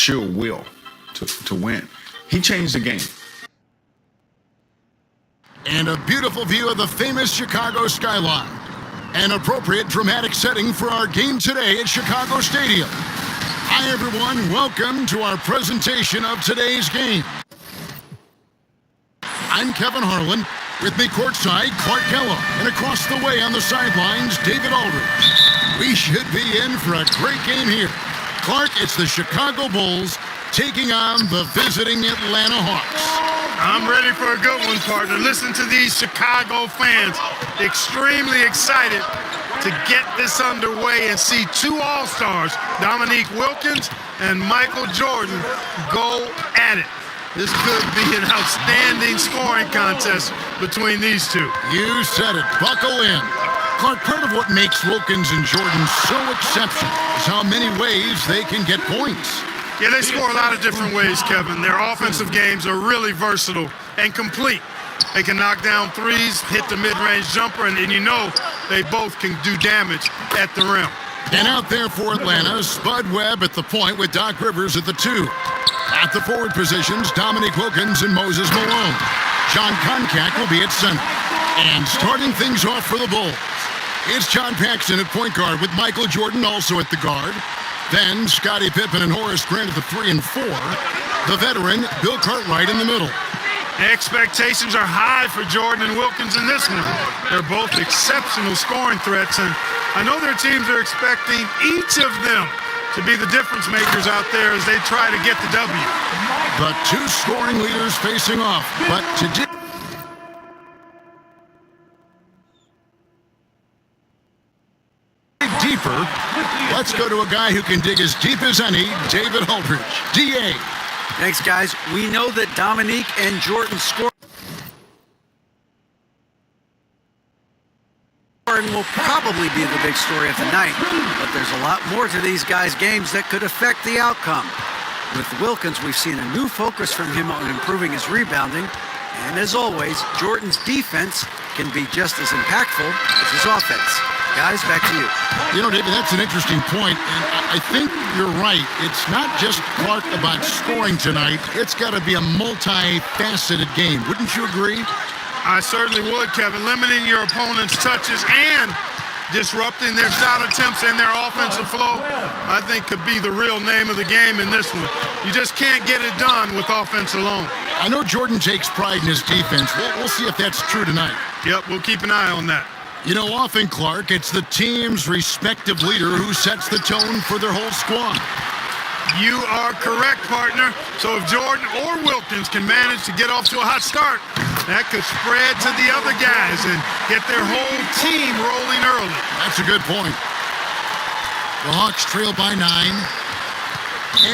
sheer will to win. He changed the game. And a beautiful view of the famous Chicago skyline. An appropriate dramatic setting for our game today at Chicago Stadium. Hi everyone, welcome to our presentation of today's game. I'm Kevin Harlan, with me courtside, Clark Kellogg, and across the way on the sidelines, David Aldridge. We should be in for a great game here. Clark, it's the Chicago Bulls taking on the visiting Atlanta Hawks. I'm ready for a good one, partner. Listen to these Chicago fans. Extremely excited to get this underway and see two All-Stars, Dominique Wilkins and Michael Jordan, go at it. This could be an outstanding scoring contest between these two. You said it. Buckle in. Clark, part of what makes Wilkins and Jordan so exceptional is how many ways they can get points. Yeah, they score a lot of different ways, Kevin. Their offensive games are really versatile and complete. They can knock down threes, hit the mid-range jumper, and you know they both can do damage at the rim. And out there for Atlanta, Spud Webb at the point with Doc Rivers at the 2. At the forward positions, Dominique Wilkins and Moses Malone. John Koncak will be at center. And starting things off for the Bulls, it's John Paxson at point guard with Michael Jordan also at the guard. Then Scottie Pippen and Horace Grant at the 3 and 4. The veteran, Bill Cartwright in the middle. Expectations are high for Jordan and Wilkins in this one. They're both exceptional scoring threats, and I know their teams are expecting each of them to be the difference makers out there as they try to get the W. The two scoring leaders facing off, but today deeper. Let's go to a guy who can dig as deep as any, David Aldridge. DA. Thanks, guys. We know that Dominique and Jordan scoring will probably be the big story of the night, but there's a lot more to these guys' games that could affect the outcome. With Wilkins, we've seen a new focus from him on improving his rebounding, and as always, Jordan's defense can be just as impactful as his offense. Guys, back to you. You know, David, that's an interesting point, and I think you're right. It's not just Clark about scoring tonight. It's got to be a multifaceted game. Wouldn't you agree? I certainly would, Kevin. Limiting your opponent's touches and disrupting their shot attempts and their offensive flow, I think could be the real name of the game in this one. You just can't get it done with offense alone. I know Jordan takes pride in his defense. We'll see if that's true tonight. Yep, we'll keep an eye on that. You know, often, Clark, it's the team's respective leader who sets the tone for their whole squad. You are correct, partner. So if Jordan or Wilkins can manage to get off to a hot start, that could spread to the other guys and get their whole team rolling early. That's a good point. The Hawks trail by 9.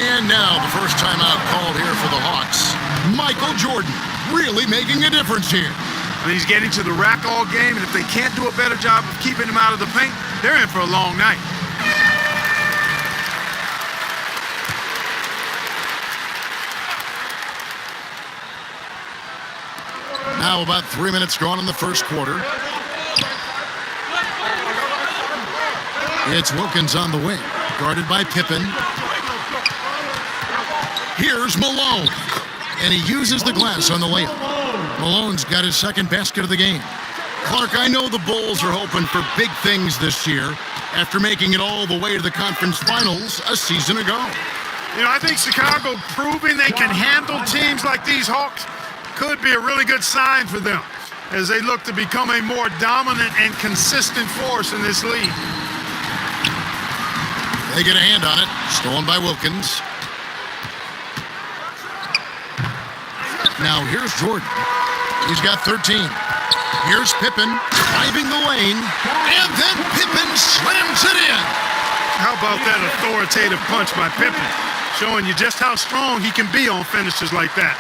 And now the first timeout called here for the Hawks. Michael Jordan really making a difference here. He's getting to the rack all game, and if they can't do a better job of keeping him out of the paint, they're in for a long night. Now about 3 minutes gone in the first quarter. It's Wilkins on the wing, guarded by Pippen. Here's Malone, and he uses the glass on the layup. Malone's got his second basket of the game. Clark, I know the Bulls are hoping for big things this year after making it all the way to the conference finals a season ago. You know, I think Chicago proving they can handle teams like these Hawks could be a really good sign for them as they look to become a more dominant and consistent force in this league. They get a hand on it. Stolen by Wilkins. Now here's Jordan. He's got 13. Here's Pippen driving the lane, and then Pippen slams it in. How about that authoritative punch by Pippen, showing you just how strong he can be on finishes like that.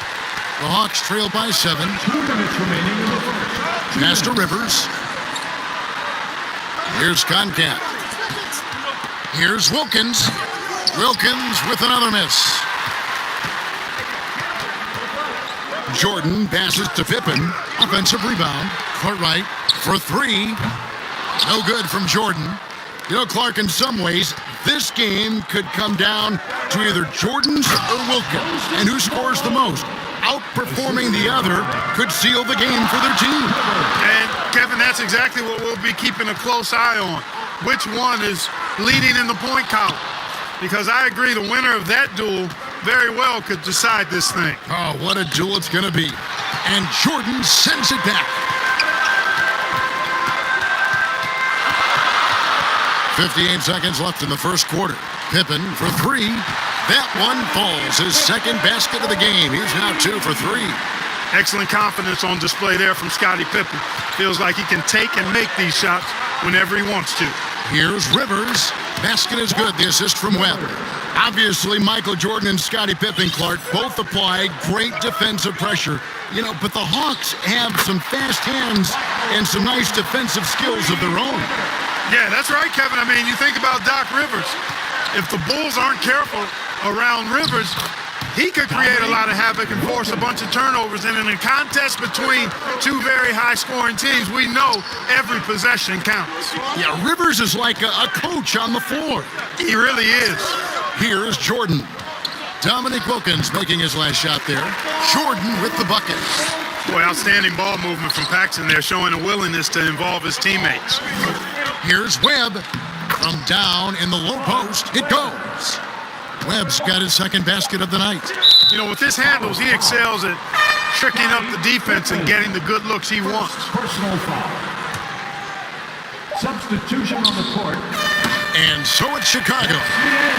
The Hawks trail by 7. 2 minutes remaining in the first. Pass to Rivers. Here's Koncak. Here's Wilkins. Wilkins with another miss. Jordan passes to Pippen. Offensive rebound. Cartwright for 3. No good from Jordan. You know, Clark, in some ways, this game could come down to either Jordan's or Wilkins. And who scores the most, outperforming the other, could seal the game for their team. And, Kevin, that's exactly what we'll be keeping a close eye on. Which one is leading in the point column? Because I agree, the winner of that duel very well could decide this thing. Oh, what a duel it's going to be. And Jordan sends it back. 58 seconds left in the first quarter. Pippen for three. That one falls. His second basket of the game. He's now 2 for 3. Excellent confidence on display there from Scottie Pippen. Feels like he can take and make these shots whenever he wants to. Here's Rivers. Basket is good. The assist from Webb. Obviously, Michael Jordan and Scottie Pippen, Clark, both apply great defensive pressure. But the Hawks have some fast hands and some nice defensive skills of their own. Yeah, that's right, Kevin. I mean, you think about Doc Rivers. If the Bulls aren't careful around Rivers, he could create a lot of havoc and force a bunch of turnovers. And in a contest between two very high-scoring teams, we know every possession counts. Yeah, Rivers is like a coach on the floor. He really is. Here's Jordan. Dominic Wilkins making his last shot there. Jordan with the bucket. Boy, outstanding ball movement from Paxson there, showing a willingness to involve his teammates. Here's Webb. From down in the low post, it goes. Webb's got his second basket of the night. With his handles, he excels at tricking up the defense and getting the good looks he wants. Personal foul. Substitution on the court. And so it's Chicago,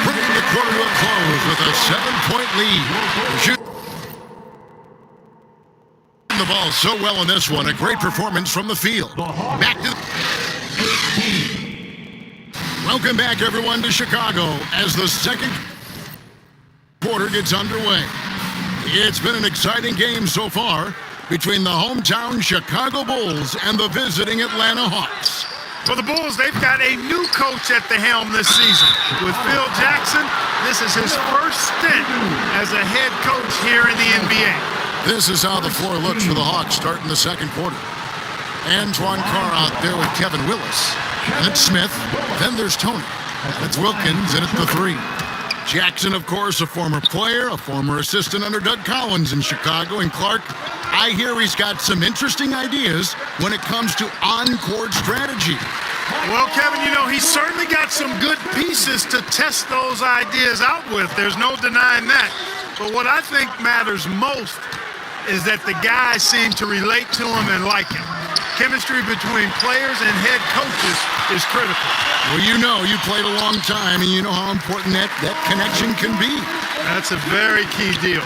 bringing the quarter to a close with a 7-point lead. The ball so well in this one. A great performance from the field. Back to... Welcome back, everyone, to Chicago as the second quarter gets underway. It's been an exciting game so far between the hometown Chicago Bulls and the visiting Atlanta Hawks. For the Bulls, they've got a new coach at the helm this season. With Phil Jackson, this is his first stint as a head coach here in the NBA. This is how the floor looks for the Hawks starting the second quarter. Antoine Carr out there with Kevin Willis. And it's Smith. Then there's Tony. And it's Wilkins in at the 3. Jackson, of course, a former player, a former assistant under Doug Collins in Chicago. And Clark, I hear he's got some interesting ideas when it comes to on-court strategy. Well, Kevin, he's certainly got some good pieces to test those ideas out with. There's no denying that. But what I think matters most is that the guys seem to relate to him and like him. Chemistry between players and head coaches is critical. Well, you played a long time, and you know how important that connection can be. That's a very key deal.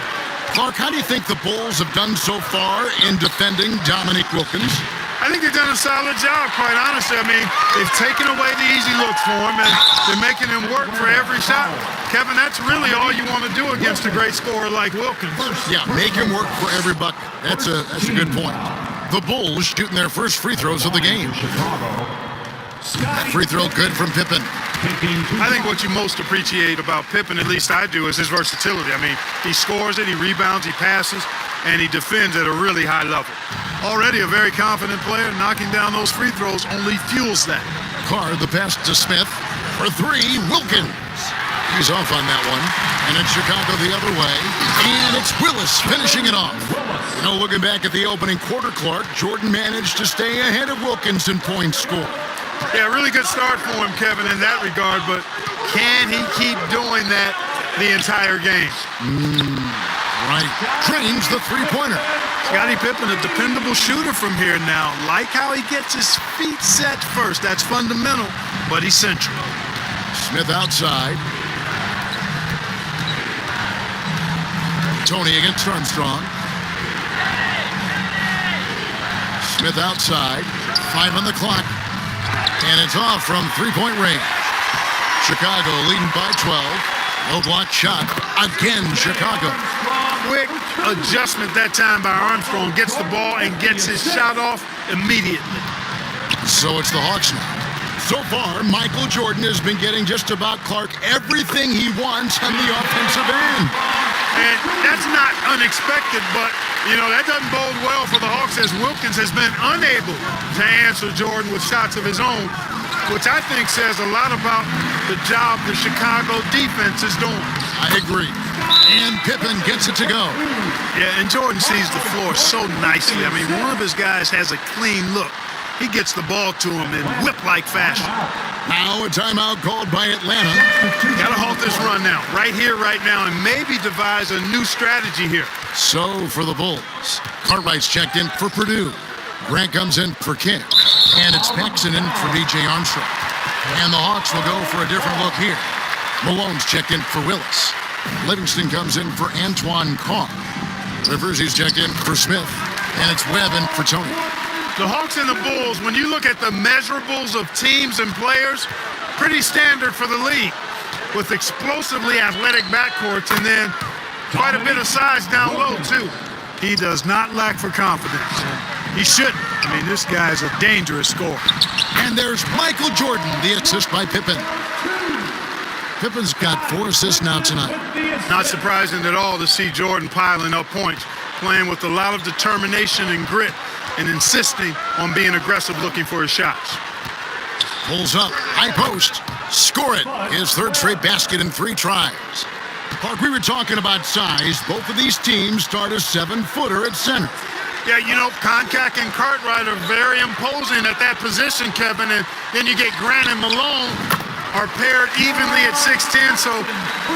Clark, how do you think the Bulls have done so far in defending Dominic Wilkins? I think they've done a solid job, quite honestly. I mean, they've taken away the easy looks for him, and they're making him work for every shot. Kevin, that's really all you want to do against a great scorer like Wilkins. Yeah, make him work for every bucket. That's a good point. The Bulls shooting their first free throws of the game. That free throw good from Pippen. I think what you most appreciate about Pippen, at least I do, is his versatility. I mean, he scores it, he rebounds, he passes, and he defends at a really high level. Already a very confident player, knocking down those free throws only fuels that. Carr, the pass to Smith. For 3, Wilkins. He's off on that one. And it's Chicago the other way. And it's Willis finishing it off. Looking back at the opening quarter, Clark, Jordan managed to stay ahead of Wilkins in points scored. Yeah, really good start for him, Kevin, in that regard, but can he keep doing that the entire game? Right. Trains the three-pointer. Scottie Pippen, a dependable shooter from here now. Like how he gets his feet set first. That's fundamental, but essential. Smith outside. Tony against Armstrong. Smith outside. 5 on the clock. And it's off from three-point range. Chicago leading by 12. No block shot. Again, Chicago. Quick adjustment that time by Armstrong. Gets the ball and gets his shot off immediately. So it's the Hawks now. So far, Michael Jordan has been getting just about Clark everything he wants on the offensive end. And that's not unexpected, but, that doesn't bode well for the Hawks as Wilkins has been unable to answer Jordan with shots of his own, which I think says a lot about the job the Chicago defense is doing. I agree. And Pippen gets it to go. Yeah, and Jordan sees the floor so nicely. I mean, one of his guys has a clean look. He gets the ball to him in whip-like fashion. Now a timeout called by Atlanta. Got to halt this run now, right here, right now, and maybe devise a new strategy here. So for the Bulls, Cartwright's checked in for Purdue. Grant comes in for King. And it's Paxson in for DJ Armstrong. And the Hawks will go for a different look here. Malone's checked in for Willis. Livingston comes in for Antoine Carr. Rivers, he's checked in for Smith. And it's Webb in for Tony. The Hawks and the Bulls, when you look at the measurables of teams and players, pretty standard for the league, with explosively athletic backcourts and then quite a bit of size down low, too. He does not lack for confidence. He shouldn't. I mean, this guy's a dangerous scorer. And there's Michael Jordan, the assist by Pippen. Pippen's got 4 assists now tonight. Not surprising at all to see Jordan piling up points, playing with a lot of determination and grit, and insisting on being aggressive looking for his shots. Pulls up, high post, score it. His third straight basket in 3 tries. Clark, we were talking about size. Both of these teams start a 7-footer at center. Yeah, Koncak and Cartwright are very imposing at that position, Kevin, and then you get Grant and Malone are paired evenly at 6'10", so,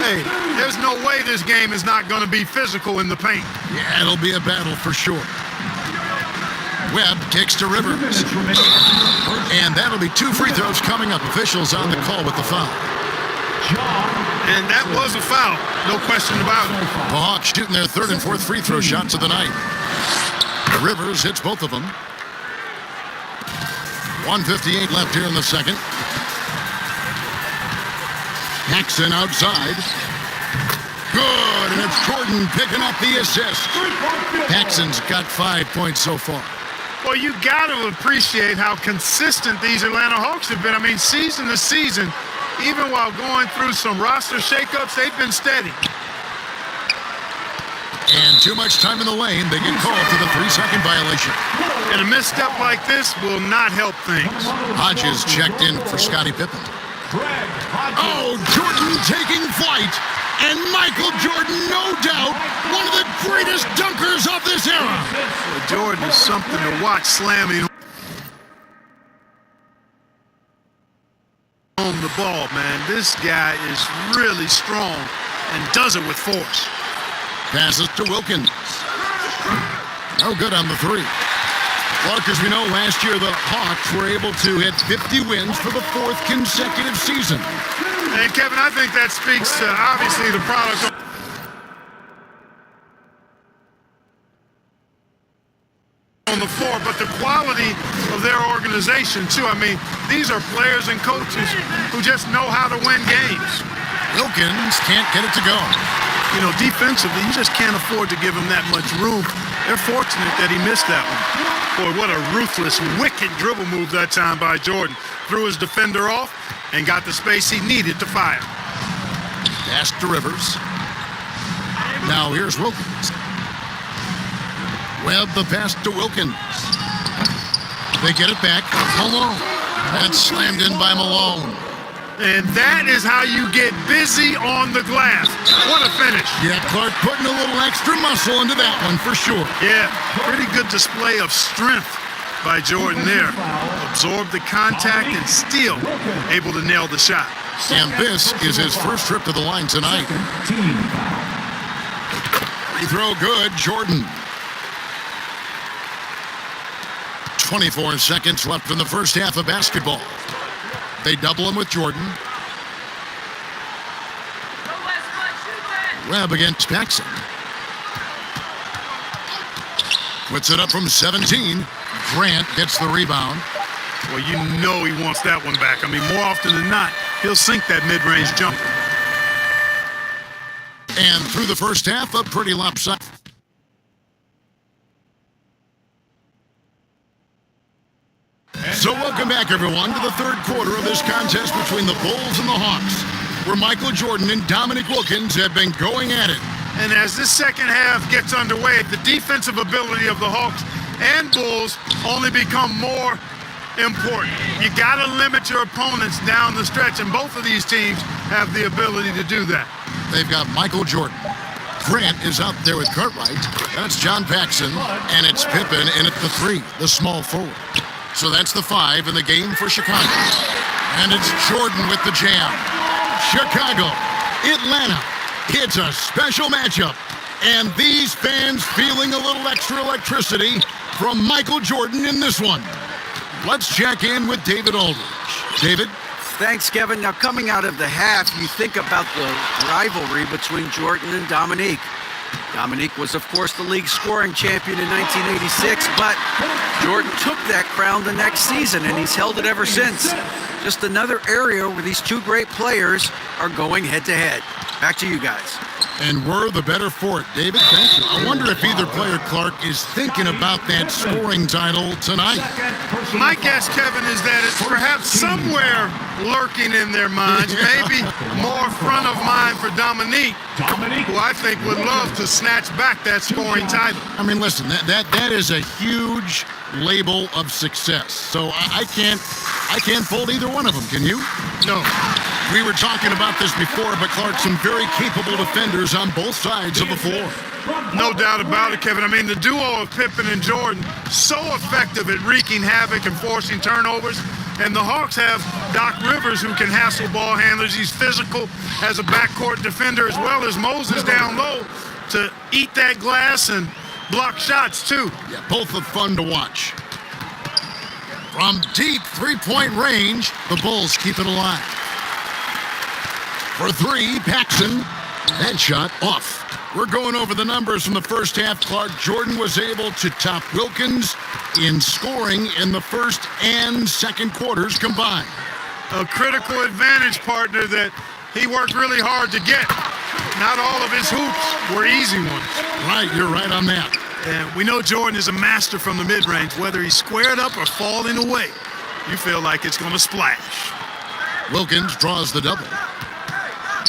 hey, there's no way this game is not going to be physical in the paint. Yeah, it'll be a battle for sure. Webb kicks to Rivers. And that'll be 2 free throws coming up. Officials on the call with the foul. And that was a foul, no question about it. The Hawks shooting their 3rd and 4th free throw shots of the night. Rivers hits both of them. 1:58 left here in the second. Paxson outside. Good, and it's Jordan picking up the assist. Paxson's got 5 points so far. Well, you got to appreciate how consistent these Atlanta Hawks have been. I mean, season to season, even while going through some roster shakeups, they've been steady. And too much time in the lane, they get called for the 3-second violation. And a misstep like this will not help things. Hodges checked in for Scottie Pippen. Oh, Jordan taking flight. And Michael Jordan, no doubt, one of the greatest dunkers of this era. Well, Jordan is something to watch slamming on the ball, man. This guy is really strong and does it with force. Passes to Wilkins. No good on the 3. Clark, as we know, last year the Hawks were able to hit 50 wins for the 4th consecutive season. And Kevin, I think that speaks to obviously the product on the floor, but the quality of their organization too. I mean, these are players and coaches who just know how to win games. Wilkins can't get it to go. Defensively, you just can't afford to give him that much room. They're fortunate that he missed that one. Boy, what a ruthless, wicked dribble move that time by Jordan. Threw his defender off and got the space he needed to fire. Pass to Rivers. Now here's Wilkins. Webb the pass to Wilkins. They get it back. Malone. That's slammed in by Malone. And that is how you get busy on the glass. What a finish. Yeah, Clark putting a little extra muscle into that one for sure. Yeah, pretty good display of strength by Jordan there. Absorbed the contact and still able to nail the shot. And this is his first trip to the line tonight. Free throw good, Jordan. 24 seconds left in the first half of basketball. They double him with Jordan. Webb against Paxson. Puts it up from 17. Grant gets the rebound. Well, you know he wants that one back. I mean, more often than not, he'll sink that mid-range jumper. And through the first half, a pretty lopsided. So welcome back, everyone, to the 3rd quarter of this contest between the Bulls and the Hawks, where Michael Jordan and Dominique Wilkins have been going at it. And as this second half gets underway, the defensive ability of the Hawks and Bulls only become more important. You got to limit your opponents down the stretch, and both of these teams have the ability to do that. They've got Michael Jordan. Grant is out there with Cartwright. That's John Paxson, and it's Pippen in at the 3, the small forward. So that's the 5 in the game for Chicago. And it's Jordan with the jam. Chicago, Atlanta. It's a special matchup. And these fans feeling a little extra electricity from Michael Jordan in this one. Let's check in with David Aldridge. David? Thanks, Kevin. Now, coming out of the half, you think about the rivalry between Jordan and Dominique. Dominique was, of course, the league scoring champion in 1986, but Jordan took that crown the next season, and he's held it ever since. Just another area where these two great players are going head-to-head. Back to you guys. And we're the better for it. David, thank you. I wonder if either player, Clark, is thinking about that scoring title tonight. My guess, Kevin, is that it's perhaps somewhere lurking in their minds, maybe more front of mind for Dominique, who I think would love to snatch back that scoring title. I mean, listen, that is a huge label of success. So I can't fold either one of them, can you? No. We were talking about this before, but Clark, some very capable defenders on both sides of the floor. No doubt about it, Kevin. I mean, the duo of Pippen and Jordan, so effective at wreaking havoc and forcing turnovers. And the Hawks have Doc Rivers, who can hassle ball handlers. He's physical as a backcourt defender, as well as Moses down low to eat that glass and block shots, too. Yeah, both are fun to watch. From deep three-point range, the Bulls keep it alive. For 3, Paxson. That shot off. We're going over the numbers from the first half. Clark, Jordan was able to top Wilkins in scoring in the first and second quarters combined. A critical advantage, partner, that he worked really hard to get. Not all of his hoops were easy ones. Right, you're right on that. And we know Jordan is a master from the mid-range. Whether he's squared up or falling away, you feel like it's going to splash. Wilkins draws the double.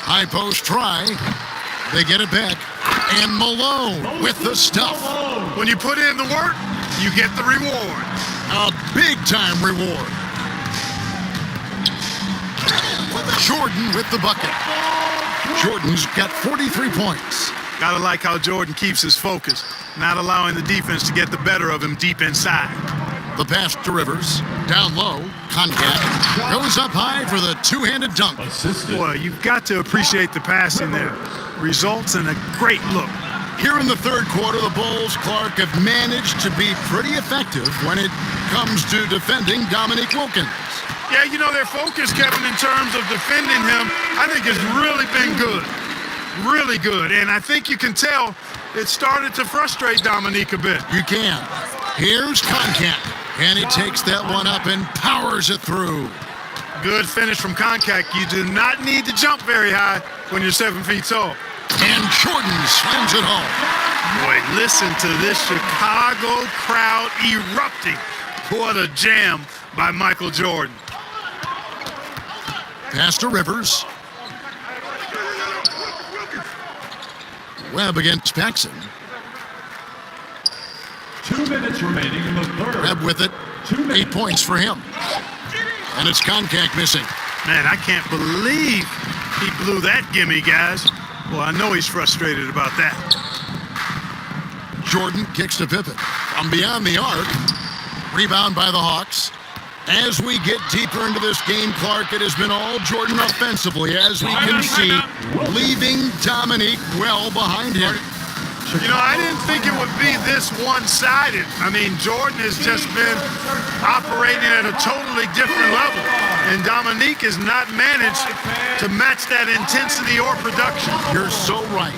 High post try. They get it back. And Malone with the stuff. When you put in the work, you get the reward. A big-time reward. Jordan with the bucket. Jordan's got 43 points. Gotta like how Jordan keeps his focus, not allowing the defense to get the better of him deep inside. The pass to Rivers. Down low. Concat goes up high for the two-handed dunk. Boy, you've got to appreciate the passing there. Results in a great look. Here in the third quarter, the Bulls, Clark, have managed to be pretty effective when it comes to defending Dominique Wilkins. Yeah, you know, their focus, Kevin, in terms of defending him, I think has really been good. Really good. And I think you can tell it started to frustrate Dominique a bit. You can. Here's Concat. And he takes that one up and powers it through. Good finish from Concat. You do not need to jump very high when you're 7 feet tall. And Jordan slams it home. Boy, listen to this Chicago crowd erupting. What a jam by Michael Jordan. Pass to Rivers. Webb against Paxson. 2 minutes remaining in the third. Webb with it. 8 points for him. And it's Concat missing. Man, I can't believe he blew that gimme, guys. Well, I know he's frustrated about that. Jordan kicks to Pippen. From beyond the arc. Rebound by the Hawks. As we get deeper into this game, Clark, it has been all Jordan offensively, as we can see, leaving Dominique well behind him. You know, I didn't think it would be this one-sided. I mean, Jordan has just been operating at a totally different level, and Dominique has not managed to match that intensity or production. You're so right.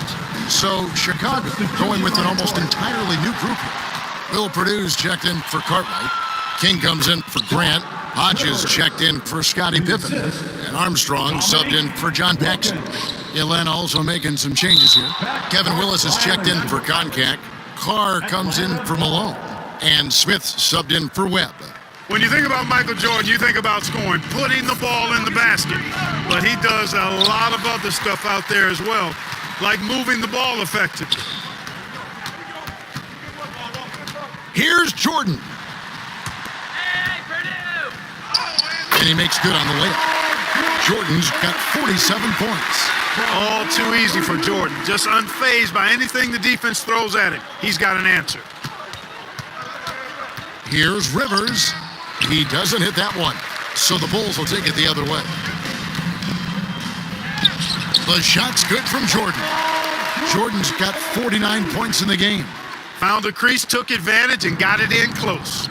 So, Chicago going with an almost entirely new group here. Bill Purdue's checked in for Cartwright. King comes in for Grant. Hodges checked in for Scottie Pippen. And Armstrong subbed in for John Paxson. Atlanta also making some changes here. Kevin Willis is checked in for Concat. Carr comes in for Malone. And Smith subbed in for Webb. When you think about Michael Jordan, you think about scoring, putting the ball in the basket. But he does a lot of other stuff out there as well. like moving the ball effectively. Here's Jordan. And he makes good on the layup. Jordan's got 47 points. All too easy for Jordan. Just unfazed by anything the defense throws at him. He's got an answer. Here's Rivers. He doesn't hit that one. So the Bulls will take it the other way. The shot's good from Jordan. Jordan's got 49 points in the game. Found the crease, took advantage, and got it in close.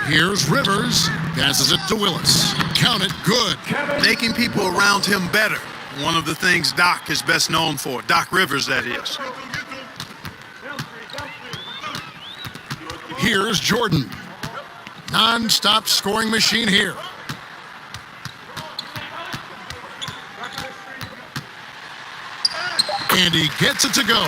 Here's Rivers. Passes it to Willis. Count it, good. Making people around him better. One of the things Doc is best known for. Doc Rivers, that is. Here's Jordan. Non-stop scoring machine here. And he gets it to go.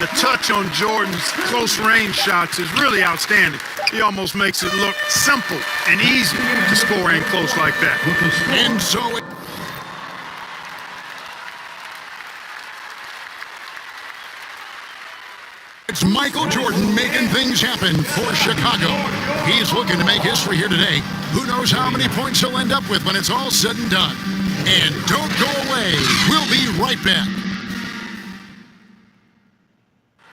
The touch on Jordan's close range shots is really outstanding. He almost makes it look simple and easy to score in close like that. And so it's Michael Jordan making things happen for Chicago. He's looking to make history here today. Who knows how many points he'll end up with when it's all said and done. And don't go away. We'll be right back.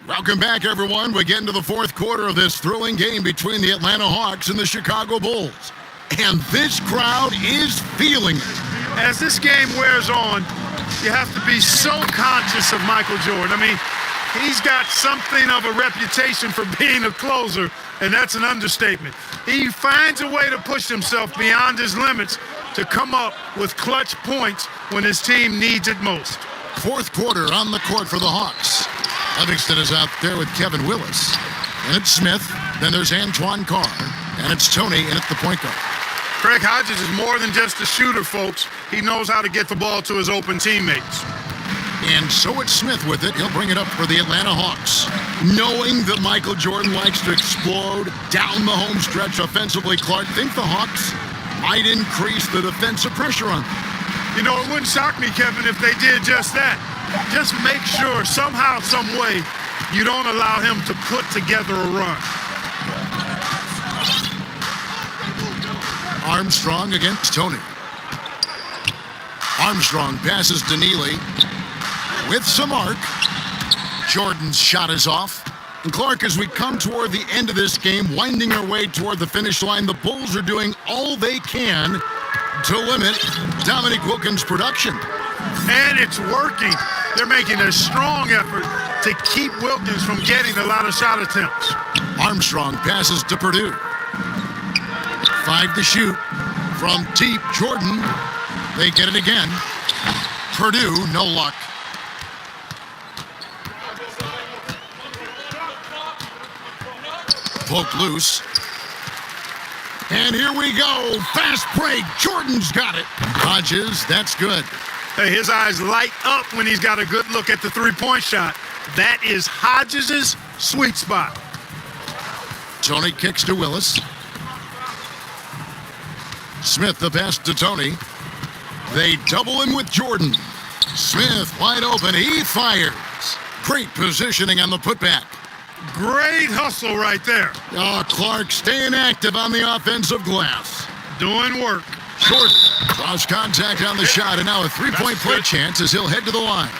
Welcome back, everyone. We get into the fourth quarter of this thrilling game between the Atlanta Hawks and the Chicago Bulls. And this crowd is feeling it. As this game wears on, you have to be so conscious of Michael Jordan. I mean, he's got something of a reputation for being a closer, and that's an understatement. He finds a way to push himself beyond his limits to come up with clutch points when his team needs it most. Fourth quarter on the court for the Hawks. Livingston is out there with Kevin Willis. And it's Smith. Then there's Antoine Carr. And it's Tony, and it's the point guard. Craig Hodges is more than just a shooter, folks. He knows how to get the ball to his open teammates. And so it's Smith with it. He'll bring it up for the Atlanta Hawks. Knowing that Michael Jordan likes to explode down the home stretch offensively, Clark, think the Hawks might increase the defensive pressure on them. You know, it wouldn't shock me, Kevin, if they did just that. Just make sure somehow, some way, you don't allow him to put together a run. Armstrong against Tony. Armstrong passes to Neely with some arc. Jordan's shot is off. And Clark, as we come toward the end of this game, winding our way toward the finish line, the Bulls are doing all they can to limit Dominique Wilkins' production. And it's working. They're making a strong effort to keep Wilkins from getting a lot of shot attempts. Armstrong passes to Purdue. 5 to shoot. From deep, Jordan. They get it again. Purdue, no luck. Poked loose. And here we go. Fast break. Jordan's got it. Hodges, that's good. Hey, his eyes light up when he's got a good look at the three-point shot. That is Hodges' sweet spot. Tony kicks to Willis. Smith the pass to Tony. They double him with Jordan. Smith wide open. He fires. Great positioning on the putback. Great hustle right there. Oh, Clark staying active on the offensive glass. Doing work. Jordan lost contact on the shot, and now a three-point play chance as he'll head to the line.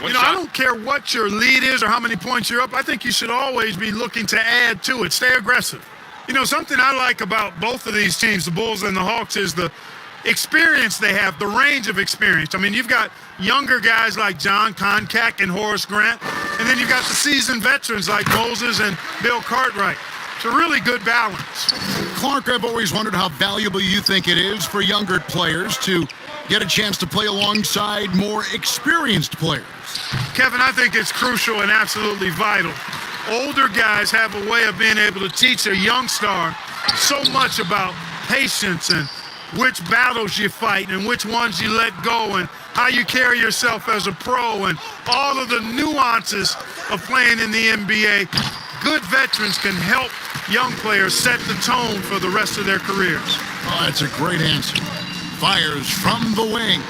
You know, I don't care what your lead is or how many points you're up. I think you should always be looking to add to it. Stay aggressive. You know, something I like about both of these teams, the Bulls and the Hawks, is the experience they have, the range of experience. I mean, you've got younger guys like John Koncak and Horace Grant, and then you've got the seasoned veterans like Moses and Bill Cartwright. It's a really good balance. Clark, I've always wondered how valuable you think it is for younger players to get a chance to play alongside more experienced players. Kevin, I think it's crucial and absolutely vital. Older guys have a way of being able to teach a young star so much about patience and which battles you fight and which ones you let go and how you carry yourself as a pro and all of the nuances of playing in the NBA. Good veterans can help young players set the tone for the rest of their careers. Oh, that's a great answer. Fires from the wing.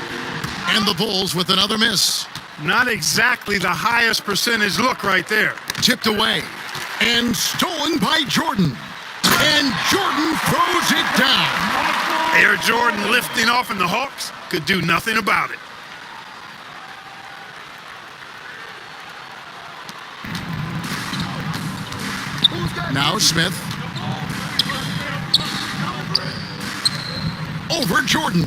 And the Bulls with another miss. Not exactly the highest percentage look right there. Tipped away. And stolen by Jordan. And Jordan throws it down. Air Jordan lifting off, and the Hawks could do nothing about it. Now Smith. Over Jordan.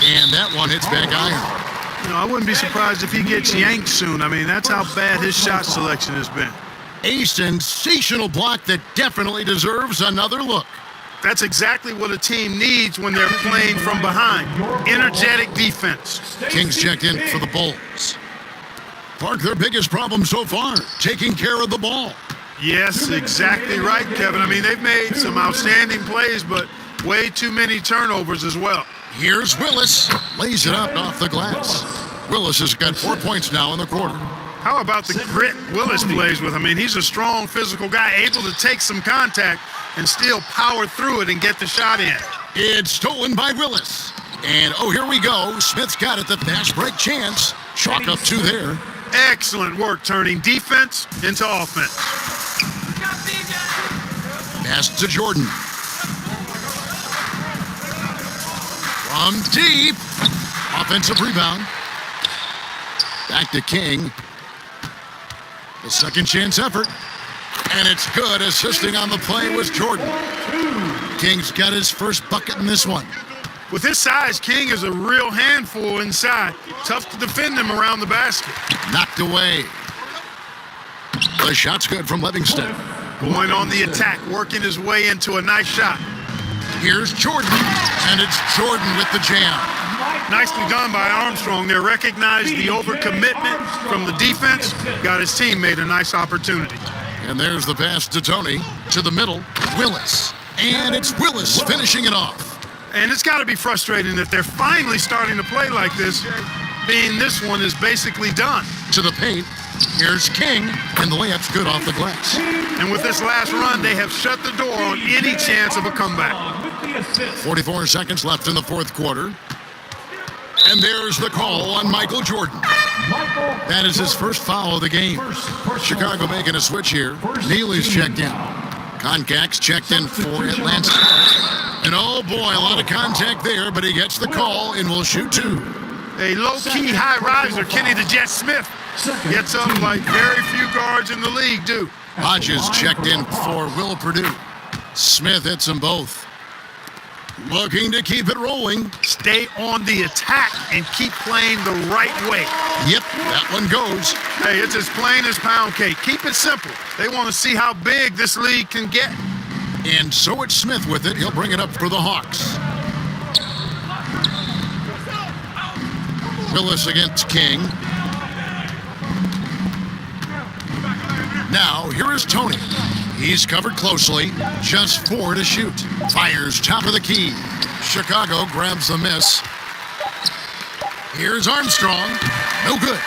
And that one hits back iron. You know, I wouldn't be surprised if he gets yanked soon. I mean, that's how bad his shot selection has been. A sensational block that definitely deserves another look. That's exactly what a team needs when they're playing from behind. Energetic defense. Kings checked in for the Bulls. Clark, their biggest problem so far, taking care of the ball. Yes, exactly right, Kevin. I mean, they've made some outstanding plays, but way too many turnovers as well. Here's Willis. Lays it up off the glass. Willis has got 4 points now in the quarter. How about the grit Willis plays with? I mean, he's a strong physical guy, able to take some contact and still power through it and get the shot in. It's stolen by Willis. And, oh, here we go. Smith's got it, the fast break chance. Chalk up 2 there. Excellent work turning defense into offense. Pass to Jordan. From deep. Offensive rebound. Back to King. The second chance effort. And it's good. Assisting on the play was Jordan. King's got his first bucket in this one. With his size, King is a real handful inside. Tough to defend him around the basket. Knocked away. The shot's good from Livingston. Going on the attack, working his way into a nice shot. Here's Jordan, and it's Jordan with the jam. Nicely done by Armstrong there. Recognized the overcommitment from the defense. Got his teammate a nice opportunity. And there's the pass to Tony. To the middle, Willis. And it's Willis finishing it off. And it's got to be frustrating that they're finally starting to play like this, being this one is basically done. To the paint, here's King, and the layup's good off the glass. And with this last run, they have shut the door on any chance of a comeback. 44 seconds left in the fourth quarter. And there's the call on Michael Jordan. That is his first foul of the game. Chicago making a switch here. Neely's checked in. Concac's checked in for Atlanta. And oh boy, a lot of contact there, but he gets the call and will shoot 2. A low-key high riser, Kenny the Jet Smith, gets up like very few guards in the league do. Hodges checked in for Will Purdue. Smith hits them both. Looking to keep it rolling. Stay on the attack and keep playing the right way. Yep, that one goes. Hey, it's as plain as pound cake. Keep it simple. They want to see how big this league can get. And so it's Smith with it. He'll bring it up for the Hawks. Willis against King. Now, here is Tony. He's covered closely. Just 4 to shoot. Fires top of the key. Chicago grabs the miss. Here's Armstrong. No good.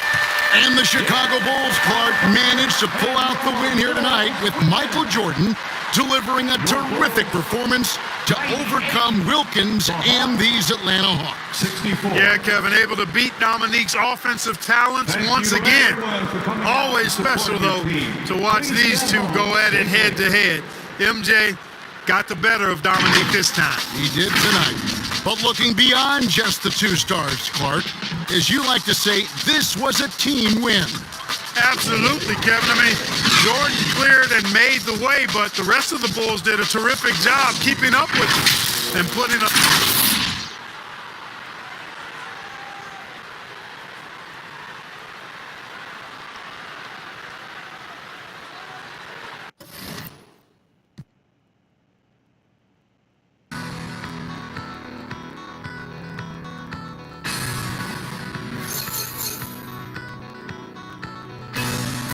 And the Chicago Bulls, Clark, managed to pull out the win here tonight with Michael Jordan delivering a terrific performance to overcome Wilkins and these Atlanta Hawks. 64. Yeah, Kevin, able to beat Dominique's offensive talents once again. Always special, though, to watch these two go at it head-to-head. MJ got the better of Dominique this time. He did tonight. But looking beyond just the 2 stars, Clark, as you like to say, this was a team win. Absolutely, Kevin. I mean, Jordan cleared and made the way, but the rest of the Bulls did a terrific job keeping up with him and putting a